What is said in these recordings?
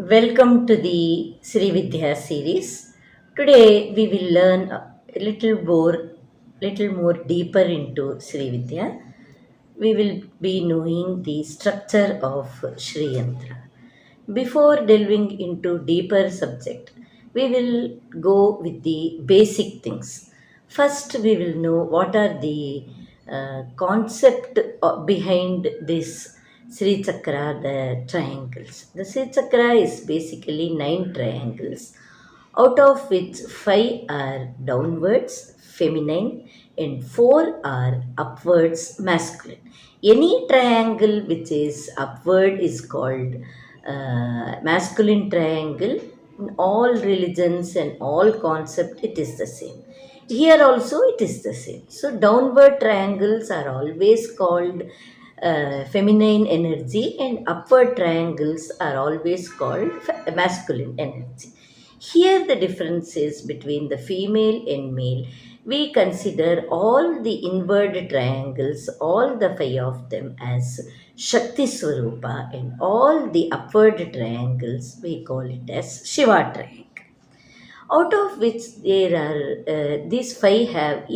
Welcome to the Shrividya series. Today we will learn a little more deeper into Shrividya. We will be knowing the structure of Shri Yantra. Before delving into deeper subject, we will go with the basic things. First, we will know what are the concept behind this Sri Chakra, the triangles. The Sri Chakra is basically 9 triangles, out of which 5 are downwards, feminine, and 4 are upwards, masculine. Any triangle which is upward is called masculine triangle. In all religions and all concept, it is the same. Here also, it is the same. So, downward triangles are always called feminine energy, and upward triangles are always called masculine energy. Here, the difference is between the female and male. We consider all the inward triangles, all the 5 of them, as Shakti Swarupa, and all the upward triangles we call it as Shiva triangle, out of which there are these 5 have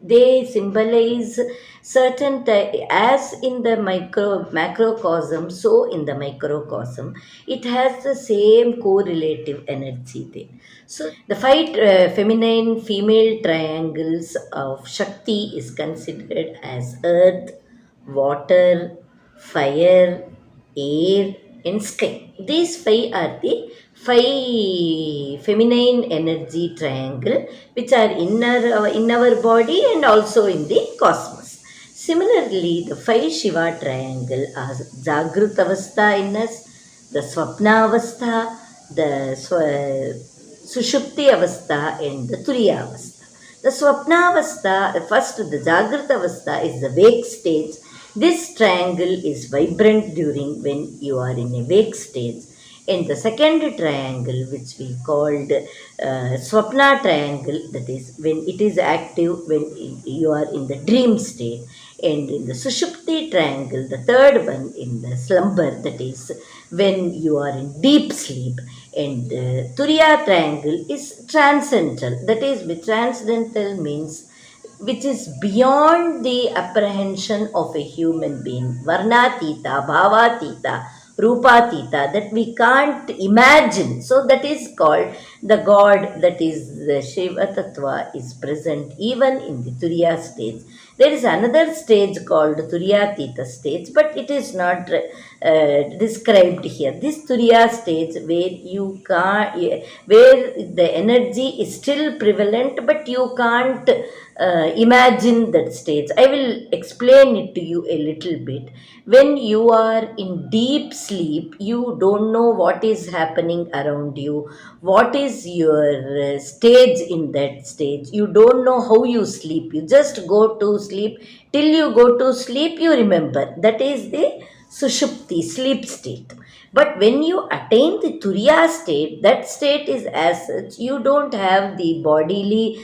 they symbolize certain as in the macrocosm, so in the microcosm it has the same correlative energy there. So the 5 feminine female triangles of Shakti is considered as earth, water, fire, air, and sky. These 5 are the 5 feminine energy triangle which are in our body and also in the cosmos. Similarly, the 5 Shiva triangle are Jagrut Avastha in us, the Swapna Avastha, the Sushupti Avastha, and the Turiya Avastha. The Swapna Avastha, first the Jagrut Avastha is the wake stage. This triangle is vibrant during when you are in a wake stage, and the second triangle, which we called Swapna triangle, that is when it is active when you are in the dream state, and in the Sushupti triangle, the third one in the slumber, that is when you are in deep sleep, and Turiya triangle is transcendental, that is transcendental means which is beyond the apprehension of a human being. Varnatita, Bhavatita, Rupatita, that we can't imagine. So that is called the God, that is the Shiva Tattva, is present even in the Turiya stage. There is another stage called Turiyatita stage, but it is not described here. This Turiya stage where you can't, where the energy is still prevalent, but you can't imagine that stage. I will explain it to you a little bit. When you are in deep sleep, you don't know what is happening around you, what is your stage in that stage. You don't know how you sleep. You just go to sleep. Till you go to sleep, you remember. That is the Sushupti, sleep state. But when you attain the Turiya state, that state is as such, you don't have the bodily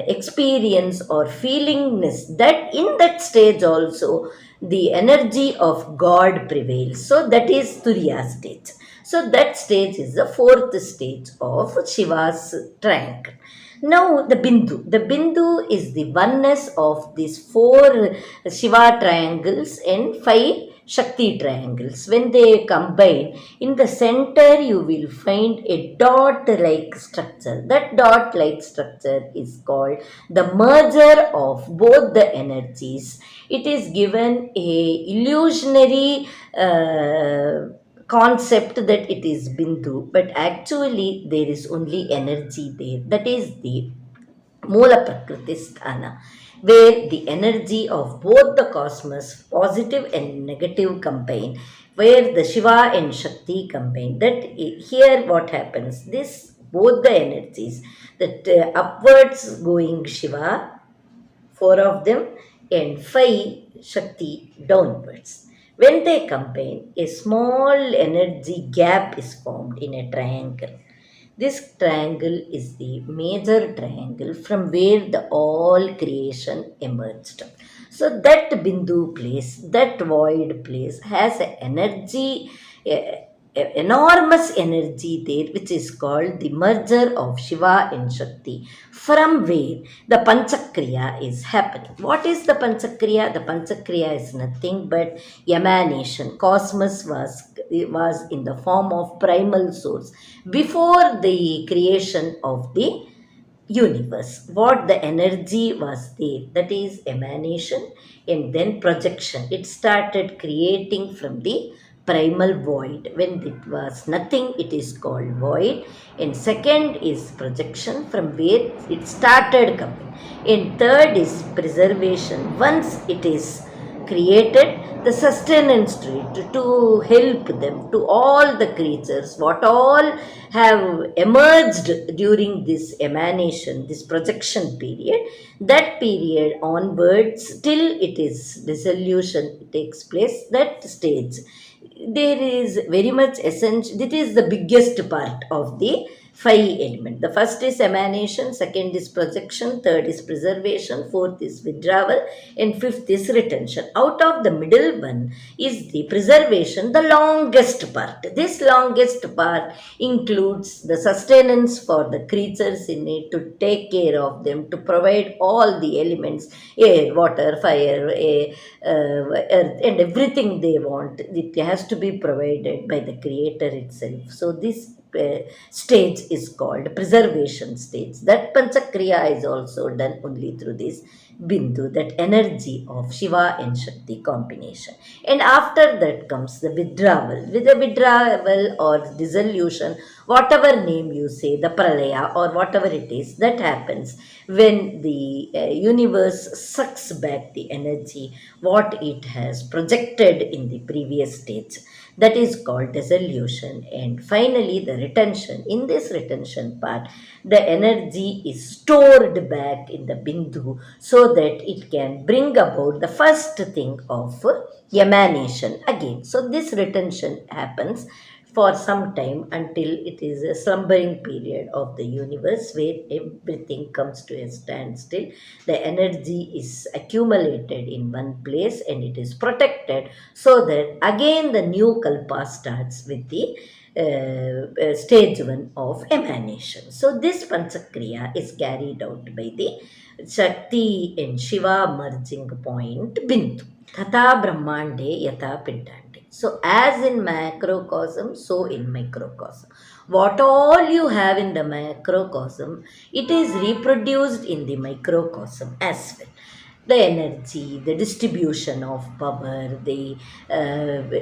experience or feelingness. That in that stage also, the energy of God prevails. So that is Turiya stage. So that stage is the fourth stage of Shiva's triangle. Now the Bindu. The Bindu is the oneness of these 4 Shiva triangles and 5 Shakti triangles. When they combine, in the center you will find a dot-like structure. That dot-like structure is called the merger of both the energies. It is given a illusionary concept that it is Bindu, but actually there is only energy there. That is the Moola Prakriti Sthana, where the energy of both the cosmos, positive and negative, combine, where the Shiva and Shakti combine. That here what happens? This both the energies, that upwards going Shiva, 4 of them, and 5 Shakti downwards. When they combine, a small energy gap is formed in a triangle. This triangle is the major triangle from where the all creation emerged. So that Bindu place, that void place has an energy enormous energy there, which is called the merger of Shiva and Shakti, from where the Panchakriya is happening. What is the Panchakriya? The Panchakriya is nothing but emanation. Cosmos was in the form of primal source before the creation of the universe. What the energy was there, that is emanation and then projection. It started creating from the primal void. When it was nothing, it is called void. And second is projection, from where it started coming. And third is preservation. Once it is created, the sustenance to help them, to all the creatures what all have emerged during this emanation, this projection period. That period onwards till it is dissolution takes place, that stage there is very much essential. This is the biggest part of the five element. The first is emanation, second is projection, third is preservation, fourth is withdrawal, and fifth is retention. Out of the middle one is the preservation, the longest part. This longest part includes the sustenance for the creatures in it, to take care of them, to provide all the elements, air, water, fire, earth, and everything they want. It has to be provided by the creator itself. So this stage is called preservation stage. That Panchakriya is also done only through this Bindu, that energy of Shiva and Shakti combination. And after that comes the withdrawal. With the withdrawal or dissolution, whatever name you say, the pralaya or whatever it is, that happens when the universe sucks back the energy what it has projected in the previous stage. That is called dissolution. And finally the retention. In this retention part, the energy is stored back in the Bindu, so that it can bring about the first thing of emanation again. So this retention happens for some time until it is a slumbering period of the universe, where everything comes to a standstill. The energy is accumulated in one place and it is protected, so that again the new kalpa starts with the stage one of emanation. So this Panchakriya is carried out by the Shakti and Shiva merging point Bindu. Tata Brahmande Yatha Pindande. So, as in macrocosm, so in microcosm. What all you have in the macrocosm, it is reproduced in the microcosm as well. The energy, the distribution of power, the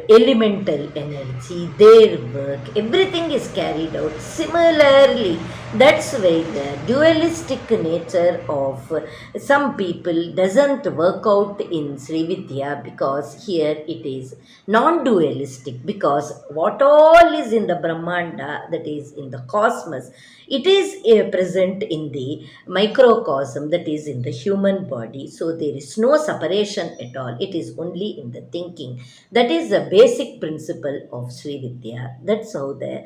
elemental energy, their work, everything is carried out similarly. That's why the dualistic nature of some people doesn't work out in Shrividya, because here it is non-dualistic. Because what all is in the Brahmanda, that is in the cosmos, it is present in the microcosm, that is in the human body. So there is no separation at all. It is only in the thinking. That is the basic principle of Sri Vidya. That's how the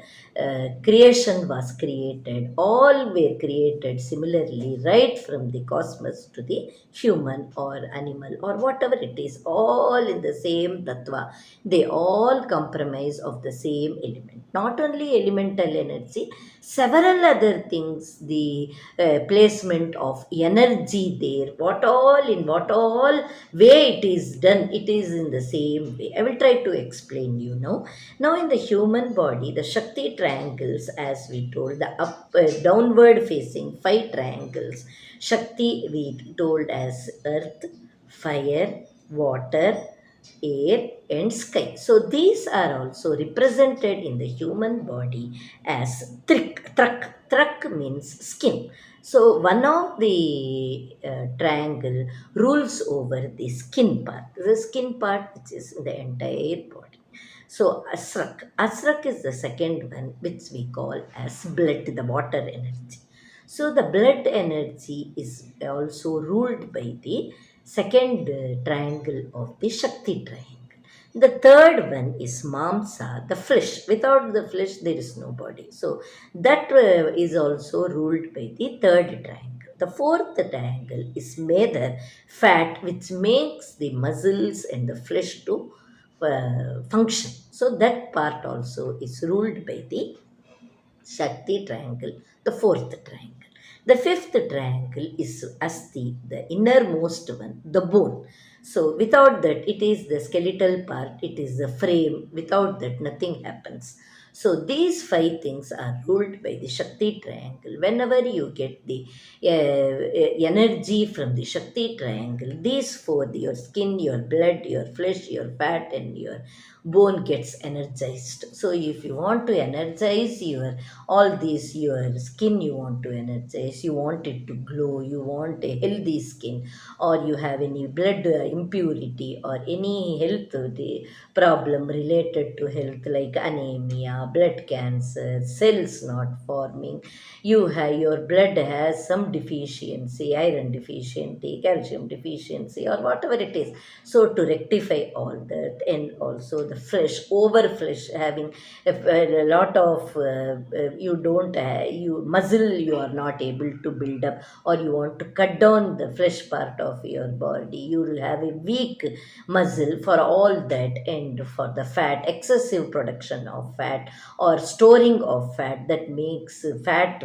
creation was created. All were created similarly, right from the cosmos to the human or animal or whatever it is, all in the same tattva. They all comprise of the same element. Not only elemental energy, several other things, the placement of energy there, what all in what all way it is done, it is in the same way. I will try to explain you now. Now in the human body, the Shakti triangles, as we told, the downward facing five triangles. Shakti we told as earth, fire, water, air, and sky. So these are also represented in the human body as trak. Trak means skin. So one of the triangle rules over the skin part, the skin part which is in the entire body. So asrak is the second one, which we call as blood, the water energy. So the blood energy is also ruled by the second triangle of the Shakti triangle. The third one is Mamsa, the flesh. Without the flesh, there is no body. So that is also ruled by the third triangle. The fourth triangle is Medha, fat, which makes the muscles and the flesh to function. So that part also is ruled by the Shakti triangle, the fourth triangle. The fifth triangle is Asti, the innermost one, the bone. So without that, it is the skeletal part, it is the frame. Without that, nothing happens. So these five things are ruled by the Shakti triangle. Whenever you get the energy from the Shakti triangle, these four, your skin, your blood, your flesh, your fat, and your bone gets energized. So if you want to energize your all these, your skin you want to energize, you want it to glow, you want a healthy skin, or you have any blood impurity or any health problem related to health like anemia, blood cancer, cells not forming, you have your blood has some deficiency, iron deficiency, calcium deficiency, or whatever it is. So to rectify all that, and also the flesh, over flesh having a lot of you don't you muscle you are not able to build up, or you want to cut down the flesh part of your body, you will have a weak muscle for all that. And for the fat, excessive production of fat or storing of fat, that makes fat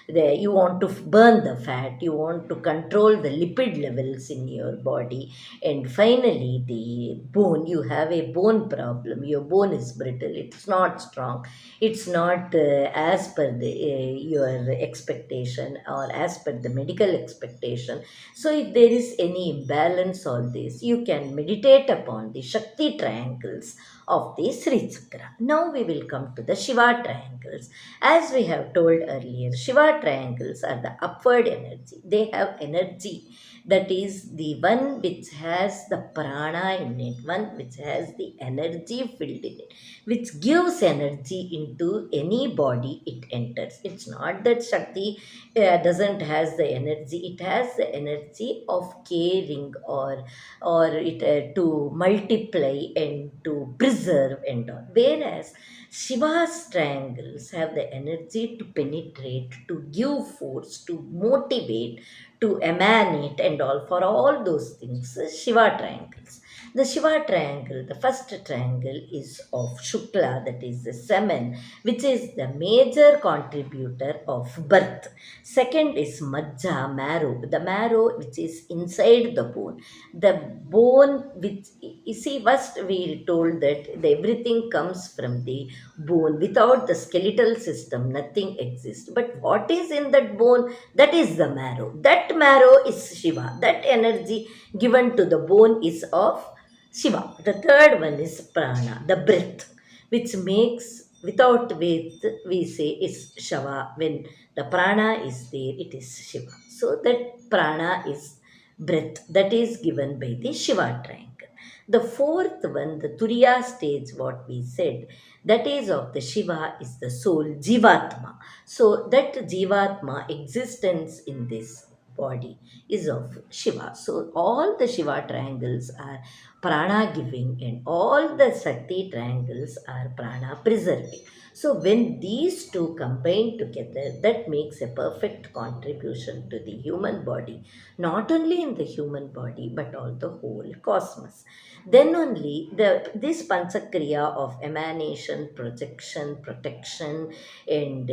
there, you want to burn the fat, you want to control the lipid levels in your body. And finally, the bone, you have a bone problem, your bone is brittle, it's not strong, it's not as per the your expectation or as per the medical expectation. So if there is any imbalance, all this you can meditate upon the Shakti triangles of the Sri Chakra. Now we will come to the Shiva triangles. As we have told earlier, Shiva triangles are the upward energy. They have energy, that is the one which has the prana in it, one which has the energy filled in it, which gives energy into any body it enters. It's not that Shakti doesn't has the energy, it has the energy of caring, or it to multiply and to preserve and all. Whereas Shiva's triangles have the energy to penetrate, to give force, to motivate, to emanate, and all. For all those things, Shiva triangles. The Shiva triangle, the first triangle is of Shukla, that is the semen, which is the major contributor of birth. Second is Majja, marrow, the marrow which is inside the bone. The bone, which you see, first we told that everything comes from the bone. Without the skeletal system, nothing exists. But what is in that bone? That is the marrow. That marrow is Shiva. That energy given to the bone is of Shiva. The third one is prana, the breath, which makes, without breath, we say is Shiva. When the prana is there, it is Shiva. So that prana is breath, that is given by the Shiva triangle. The fourth one, the Turiya stage, what we said, that is of the Shiva, is the soul, Jivatma. So that Jivatma existence in this body is of Shiva. So all the Shiva triangles are prana giving, and all the Shakti triangles are prana preserving. So when these two combine together, that makes a perfect contribution to the human body, not only in the human body but all the whole cosmos. Then only this panchakriya of emanation, projection, protection, and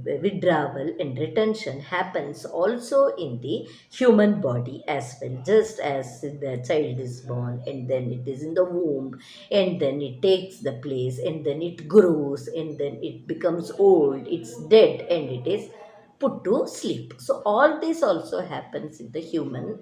withdrawal and retention happens also in the human body as well. Just as the child is born, and then it is in the womb, and then it takes the place, and then it grows, and then it becomes old, it's dead, and it is put to sleep. So all this also happens in the human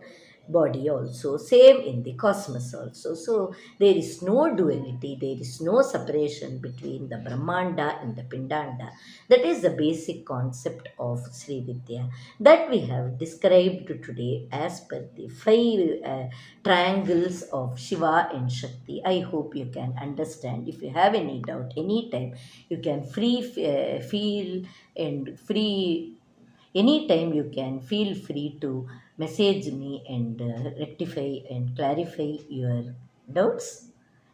body also, same in the cosmos also. So there is no duality, there is no separation between the Brahmanda and the Pindanda. That is the basic concept of Shrividya that we have described today as per the five triangles of Shiva and Shakti. I hope you can understand. If you have any doubt anytime, you can feel and free anytime, you can feel free to message me and rectify and clarify your doubts.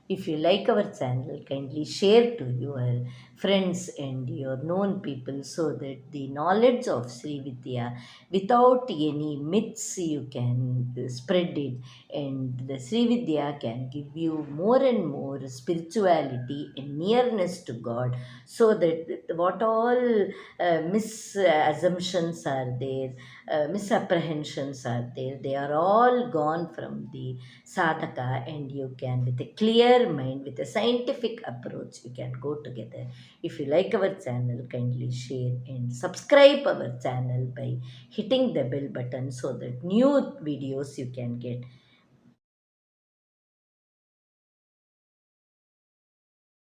If you like our channel, kindly share to your friends and your known people so that the knowledge of Srividya without any myths you can spread it, and the Srividya can give you more and more spirituality and nearness to God, so that what all misassumptions are there, misapprehensions are there, they are all gone from the sadhaka, and you can, with a clear mind, with a scientific approach, you can go together. If you like our channel, kindly share and subscribe our channel by hitting the bell button so that new videos you can get.